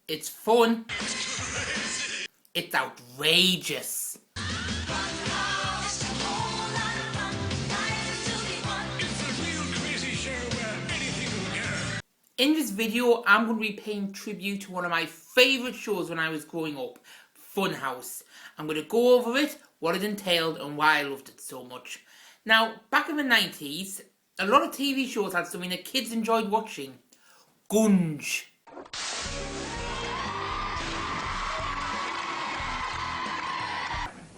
It's fun. It's outrageous. In this video, I'm going to be paying tribute to one of my favourite shows when I was growing up, Funhouse. I'm going to go over it, what it entailed, and why I loved it so much. Now, back in the 90s, a lot of TV shows had something that kids enjoyed watching. Gunge.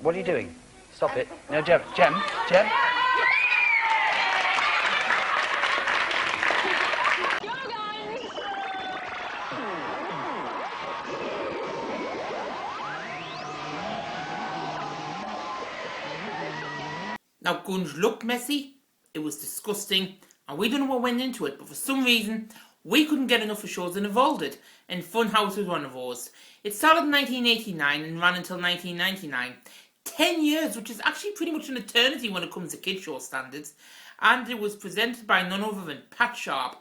What are you doing? Stop it. No, Jem. Now, Gunge looked messy, it was disgusting, and we don't know what went into it, but for some reason, we couldn't get enough of shows that involved it, and Funhouse was one of those. It started in 1989 and ran until 1999. 10 years, which is actually pretty much an eternity when it comes to kid show standards, and it was presented by none other than Pat Sharp.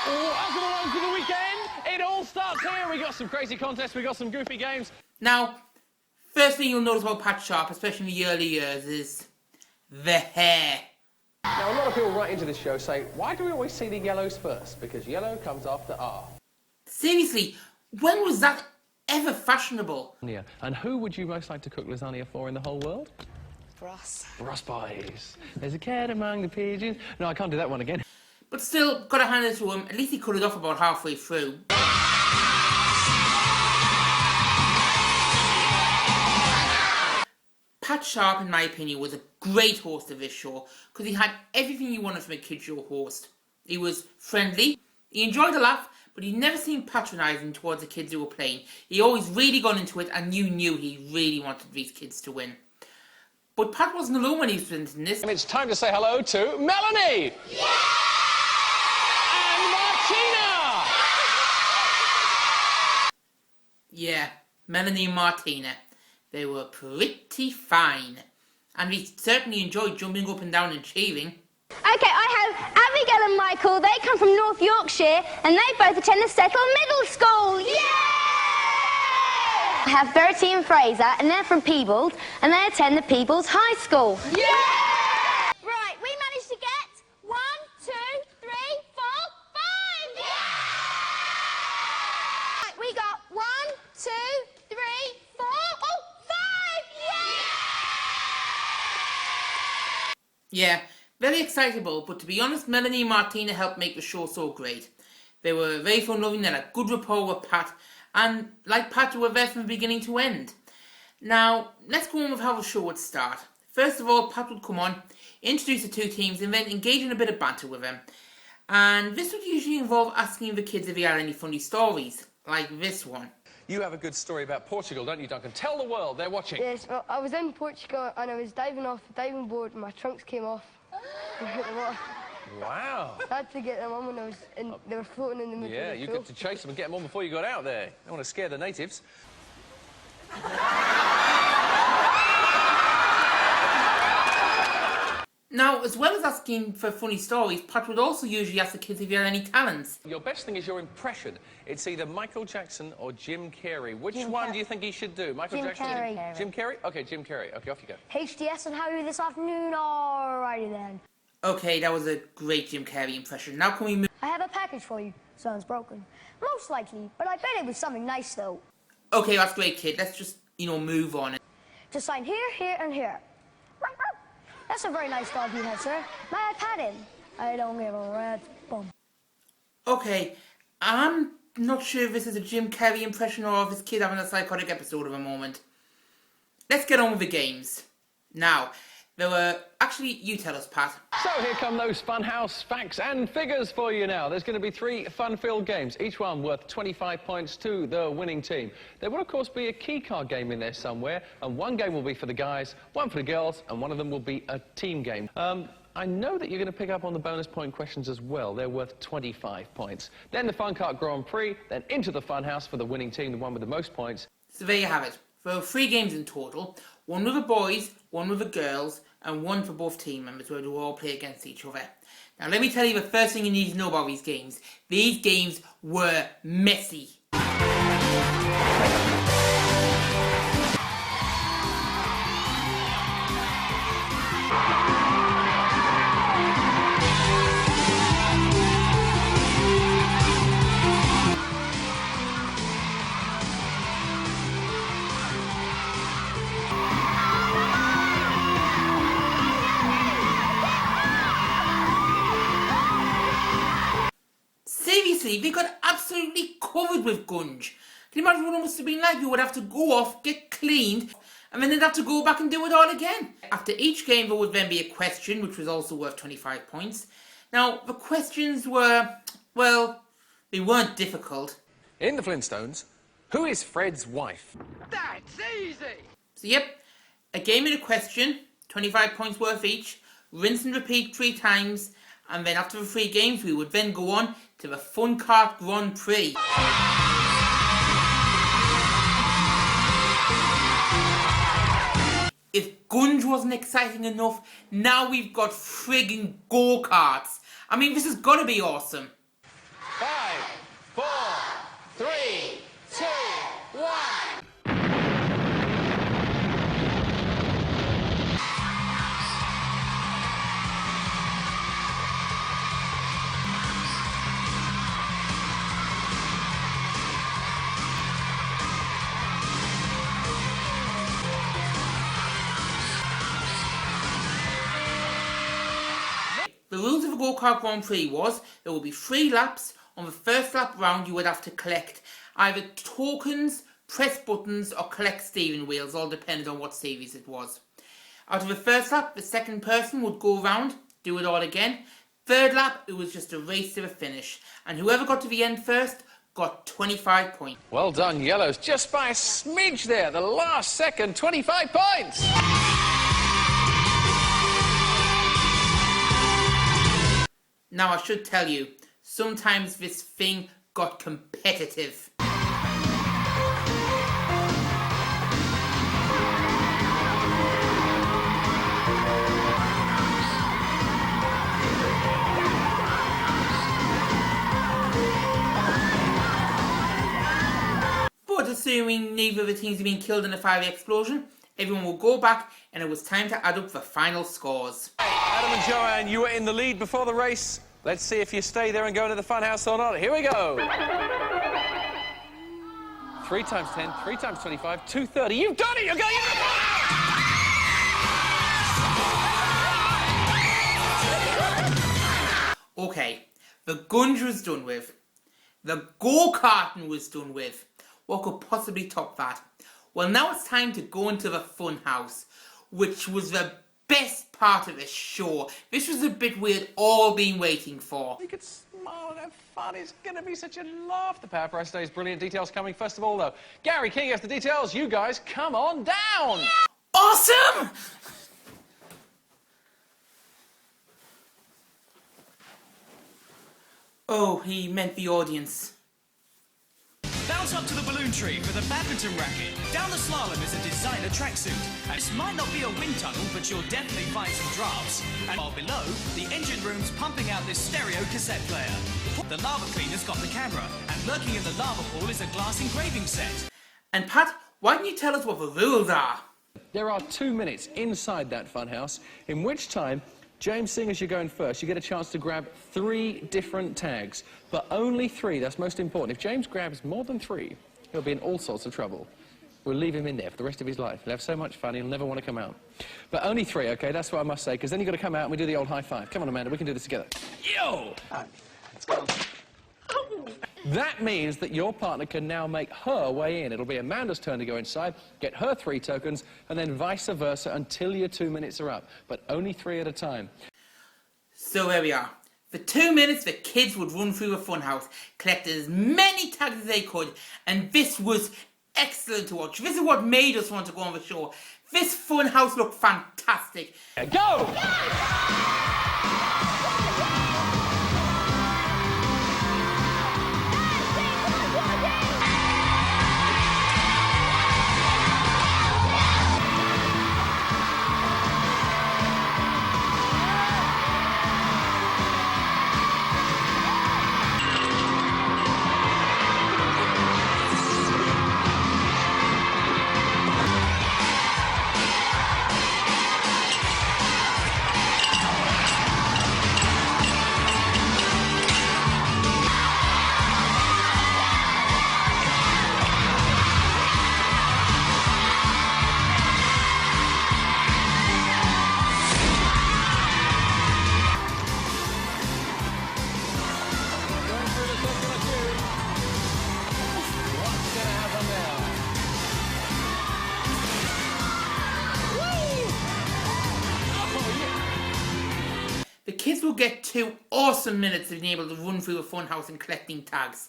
Welcome along to the weekend. It all starts here. We got some crazy contests, we got some goofy games. Now, first thing you'll notice about Pat Sharp, especially in the early years, is the hair. Now, a lot of people write into this show say, why do we always see the yellows first? Because yellow comes after R. Seriously, when was that ever fashionable? Yeah. And who would you most like to cook lasagna for in the whole world? For us. For us boys. There's a cat among the pigeons. No, I can't do that one again. But still, gotta hand it to him, at least he cut it off about halfway through. Pat Sharp, in my opinion, was a great host of this show because he had everything you wanted from a kid show host. He was friendly, he enjoyed a laugh, but he never seemed patronising towards the kids who were playing. He always really got into it, and you knew he really wanted these kids to win. But Pat wasn't alone when he was presenting this. And it's time to say hello to Melanie! Yeah! And Martina! Yeah, Melanie and Martina. They were pretty fine. And we certainly enjoyed jumping up and down and cheering. Okay, I have Abigail and Michael. They come from North Yorkshire and they both attend the Settle Middle School. Yay! I have Verity and Fraser and they're from Peebles and they attend the Peebles High School. Yay! Right, we managed to get 1, 2, 3, 4, 5. Yay! Right, we got 1, 2, 3, 4, 5. Yeah, very excitable, but to be honest, Melanie and Martina helped make the show so great. They were very fun-loving, they had a good rapport with Pat, and like Pat, they were there from the beginning to end. Now, let's go on with how the show would start. First of all, Pat would come on, introduce the two teams, and then engage in a bit of banter with them. And this would usually involve asking the kids if they had any funny stories, like this one. You have a good story about Portugal, don't you, Duncan? Tell the world, they're watching. Yes, well, I was in Portugal and I was diving off the diving board and my trunks came off and hit the water. Wow. I had to get them on when I was in, they were floating in the middle Yeah, of the you pool. got to chase them and get them on before you got out there. Don't want to scare the natives. Now, as well as asking for funny stories, Pat would also usually ask the kids if they had any talents. Your best thing is your impression. It's either Michael Jackson or Jim Carrey. Which one do you think he should do? Michael Jim Jackson? Carrey. Jim Carrey? OK, Jim Carrey. OK, off you go. HDS and how are you this afternoon? Alrighty then. Okay, that was a great Jim Carrey impression. Now can we move... I have a package for you. Sounds broken. Most likely, but I bet it was something nice though. Okay, that's great, kid. Let's just, move on. Just sign here, here, and here. That's a very nice dog you have, sir. May I pat him? I don't give a rat's bum. Okay, I'm not sure if this is a Jim Carrey impression or if this kid having a psychotic episode of a moment. Let's get on with the games. Now, there were... Actually, you tell us, Pat. So here come those Funhouse facts and figures for you now. There's going to be 3 fun-filled games, each one worth 25 points to the winning team. There will, of course, be a key card game in there somewhere, and one game will be for the guys, one for the girls, and one of them will be a team game. I know that you're going to pick up on the bonus point questions as well. They're worth 25 points. Then the Fun Kart Grand Prix, then into the Funhouse for the winning team, the one with the most points. So there you have it. There were 3 games in total. One with the boys, one with the girls, and one for both team members where they will all play against each other. Now let me tell you the first thing you need to know about these games. These games were messy. Seriously, they got absolutely covered with Gunge. Can you imagine what it must have been like? You would have to go off, get cleaned, and then they'd have to go back and do it all again. After each game there would then be a question, which was also worth 25 points. Now, the questions were, well, they weren't difficult. In the Flintstones, who is Fred's wife? That's easy! So yep, a game and a question, 25 points worth each, rinse and repeat 3 times, and then after the 3 games we would then go on to the Fun Kart Grand Prix. If Gunge wasn't exciting enough, now we've got friggin' go-karts. I mean, this has got to be awesome. 5, 4, 3, 2, 1. The rules of the go-kart Grand Prix was there will be 3 laps. On the first lap round you would have to collect either tokens, press buttons or collect steering wheels, all depending on what series it was. After the first lap, the second person would go round, do it all again. Third lap, it was just a race to the finish, and whoever got to the end first got 25 points. Well done, Yellows. Just by a smidge there, the last second, 25 points. Now I should tell you, sometimes this thing got competitive. But assuming neither of the teams had been killed in a fiery explosion, everyone will go back and it was time to add up the final scores. Adam and Joanne, you were in the lead before the race. Let's see if you stay there and go into the funhouse or not. Here we go. 3 times 10, 3 times 25, 230. You've done it! You're going into the funhouse! Okay, the Gunge was done with. The go-karting was done with. What could possibly top that? Well, now it's time to go into the fun house, which was the best part of the show. This was the bit we had all been waiting for. You could smile and have fun. It's going to be such a laugh. The Power Price Day's brilliant details coming. First of all, though, Gary King has the details. You guys, come on down! Awesome! Oh, he meant the audience. Bounce up to the balloon tree for the badminton racket. Down the slalom is a designer tracksuit. And this might not be a wind tunnel, but you'll definitely find some drafts. And while below, the engine room's pumping out this stereo cassette player. The lava cleaner's got the camera, and lurking in the lava pool is a glass engraving set. And Pat, why didn't you tell us what the rules are? There are 2 minutes inside that funhouse, in which time, James, seeing as you're going first, you get a chance to grab 3 different tags, but only 3. That's most important. If James grabs more than 3, he'll be in all sorts of trouble. We'll leave him in there for the rest of his life. He'll have so much fun, he'll never want to come out. But only 3, OK? That's what I must say, because then you've got to come out and we do the old high five. Come on, Amanda, we can do this together. Yo! Let's go. That means that your partner can now make her way in. It'll be Amanda's turn to go inside, get her 3 tokens, and then vice versa until your 2 minutes are up. But only 3 at a time. So there we are. For 2 minutes, the kids would run through the funhouse, collect as many tags as they could, and this was excellent to watch. This is what made us want to go on the show. This funhouse looked fantastic. Go! kids will get 2 awesome minutes of being able to run through a fun house and collecting tags.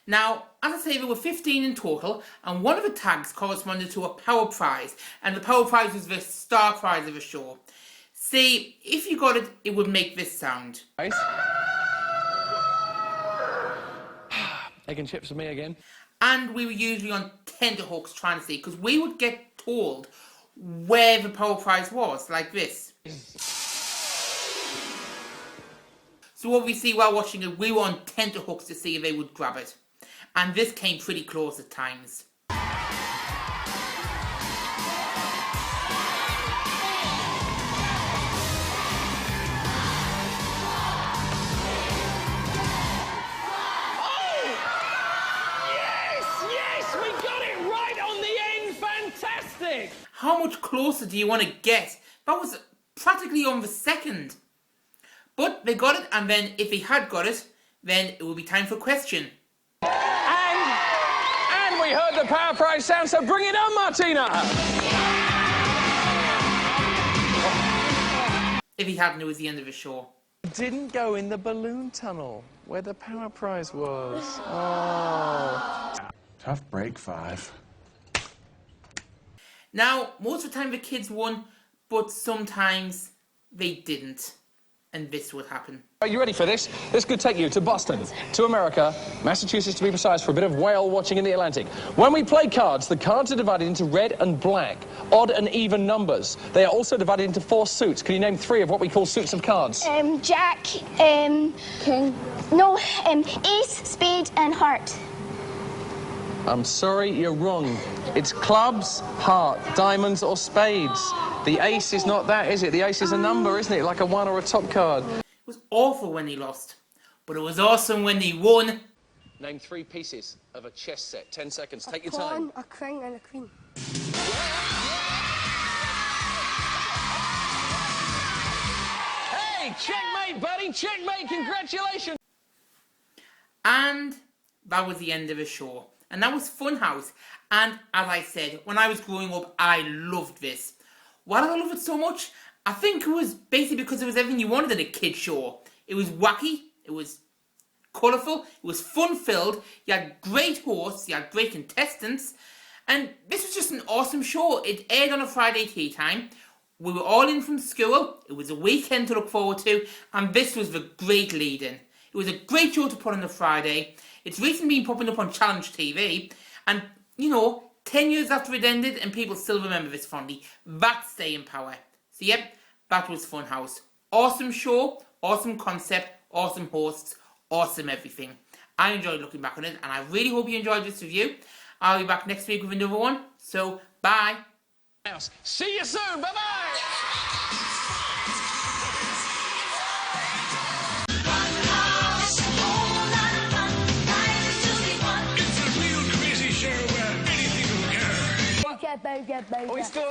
Now, as I say, there were 15 in total, and one of the tags corresponded to a power prize, and the power prize was the star prize of the show. See, if you got it, it would make this sound. Nice. Egg and chips for me again. And we were usually on tenterhooks trying to see, because we would get told where the power prize was, like this. So obviously while watching it, we were on tenterhooks to see if they would grab it. And this came pretty close at times. How much closer do you want to get? That was practically on the second. But they got it, and then if they had got it, then it will be time for question. And we heard the power prize sound, so bring it on, Martina! If he hadn't, it was the end of the show. Didn't go in the balloon tunnel where the power prize was. Oh. Tough break, 5. Now, most of the time the kids won, but sometimes they didn't. And this would happen. Are you ready for this? This could take you to Boston, to America, Massachusetts to be precise, for a bit of whale watching in the Atlantic. When we play cards, the cards are divided into red and black, odd and even numbers. They are also divided into 4 suits. Can you name 3 of what we call suits of cards? Jack, King. No, ace, spade, and heart. I'm sorry, you're wrong. It's clubs, heart, diamonds or spades. The ace is not that, is it? The ace is a number, isn't it? Like a 1 or a top card. It was awful when he lost, but it was awesome when he won. Name 3 pieces of a chess set. 10 seconds. Take your Pawn, time. a king, and a queen. Hey, checkmate, buddy, checkmate, congratulations. And that was the end of the show. And that was Funhouse. And as I said, when I was growing up, I loved this. Why did I love it so much? I think it was basically because it was everything you wanted in a kid's show. It was wacky, it was colourful, it was fun-filled, you had great hosts, you had great contestants, and this was just an awesome show. It aired on a Friday tea time. We were all in from school, it was a weekend to look forward to, and this was the great lead-in. It was a great show to put on a Friday. It's recently been popping up on Challenge TV, and, you know, 10 years after it ended, and people still remember this fondly. That's staying power. So, yep, that was Funhouse. Awesome show, awesome concept, awesome hosts, awesome everything. I enjoyed looking back on it, and I really hope you enjoyed this review. I'll be back next week with another one, so bye. See you soon, bye-bye! Get back. We still